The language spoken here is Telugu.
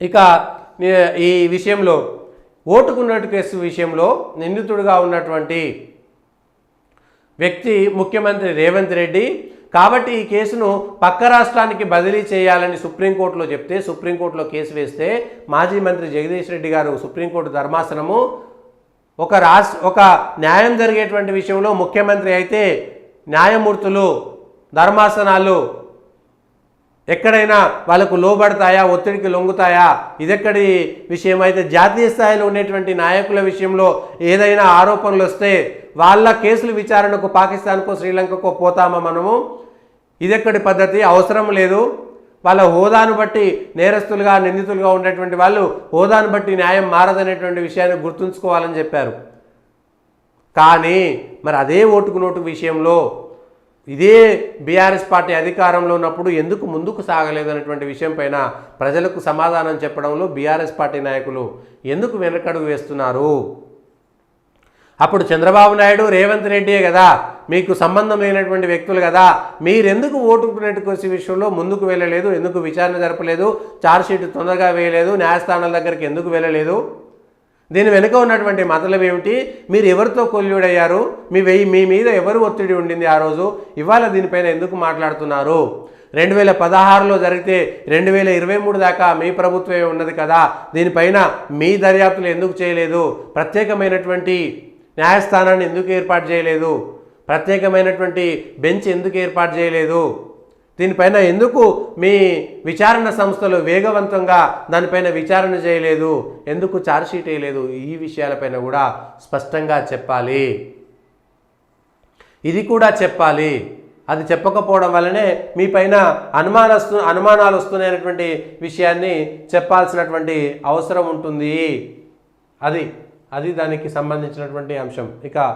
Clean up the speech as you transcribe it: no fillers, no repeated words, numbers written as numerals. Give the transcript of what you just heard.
ఇక ఈ విషయంలో ఓటుకున్నట్టు కేసు విషయంలో నిందితుడిగా ఉన్నటువంటి వ్యక్తి ముఖ్యమంత్రి రేవంత్ రెడ్డి. కాబట్టి ఈ కేసును పక్క రాష్ట్రానికి బదిలీ చేయాలని సుప్రీంకోర్టులో చెప్తే, సుప్రీంకోర్టులో కేసు వేస్తే మాజీ మంత్రి జగదీష్ రెడ్డి గారు సుప్రీంకోర్టు ధర్మాసనము ఒక న్యాయం జరిగేటువంటి విషయంలో ముఖ్యమంత్రి అయితే న్యాయమూర్తులు ధర్మాసనాలు ఎక్కడైనా వాళ్ళకు లోబడతాయా, ఒత్తిడికి లొంగుతాయా? ఇదెక్కడి విషయం? అయితే జాతీయ స్థాయిలో ఉండేటువంటి నాయకుల విషయంలో ఏదైనా ఆరోపణలు వస్తే వాళ్ళ కేసుల విచారణకు పాకిస్తాన్కో శ్రీలంకకో పోతామా మనము? ఇదెక్కడి పద్ధతి? అవసరం లేదు. వాళ్ళ హోదాను బట్టి నేరస్తులుగా నిందితులుగా ఉండేటువంటి వాళ్ళు హోదాను బట్టి న్యాయం మారదనేటువంటి విషయాన్ని గుర్తుంచుకోవాలని చెప్పారు. కానీ మరి అదే ఓటుకు నోటు విషయంలో ఇదే బీఆర్ఎస్ పార్టీ అధికారంలో ఉన్నప్పుడు ఎందుకు ముందుకు సాగలేదనేటువంటి విషయం పైన ప్రజలకు సమాధానం చెప్పడంలో బీఆర్ఎస్ పార్టీ నాయకులు ఎందుకు వెనకడుగు వేస్తున్నారు? అప్పుడు చంద్రబాబు నాయుడు రేవంత్ రెడ్డియే కదా, మీకు సంబంధం లేనటువంటి వ్యక్తులు కదా, మీరెందుకు ఓటుకునేటువంటి విషయంలో ముందుకు వెళ్ళలేదు? ఎందుకు విచారణ జరపలేదు? ఛార్జ్షీట్ తొందరగా వేయలేదు? న్యాయస్థానాల దగ్గరికి ఎందుకు వెళ్ళలేదు? దీని వెనుక ఉన్నటువంటి మతలం ఏమిటి? మీరు ఎవరితో కొల్లుడయ్యారు? మీ మీద ఎవరు ఒత్తిడి ఉండింది ఆ రోజు? ఇవాళ దీనిపైన ఎందుకు మాట్లాడుతున్నారు? 2016లో జరిగితే 2023 దాకా మీ ప్రభుత్వమే ఉన్నది కదా, దీనిపైన మీ దర్యాప్తులు ఎందుకు చేయలేదు? ప్రత్యేకమైనటువంటి న్యాయస్థానాన్ని ఎందుకు ఏర్పాటు చేయలేదు? ప్రత్యేకమైనటువంటి బెంచ్ ఎందుకు ఏర్పాటు చేయలేదు? దీనిపైన ఎందుకు మీ విచారణ సంస్థలు వేగవంతంగా దానిపైన విచారణ చేయలేదు? ఎందుకు ఛార్జ్షీట్ వేయలేదు? ఈ విషయాలపైన కూడా స్పష్టంగా చెప్పాలి. ఇది కూడా చెప్పాలి. అది చెప్పకపోవడం వల్లనే మీ పైన అనుమానాలు వస్తున్నాయనేటువంటి విషయాన్ని చెప్పాల్సినటువంటి అవసరం ఉంటుంది. అది దానికి సంబంధించినటువంటి అంశం. ఇక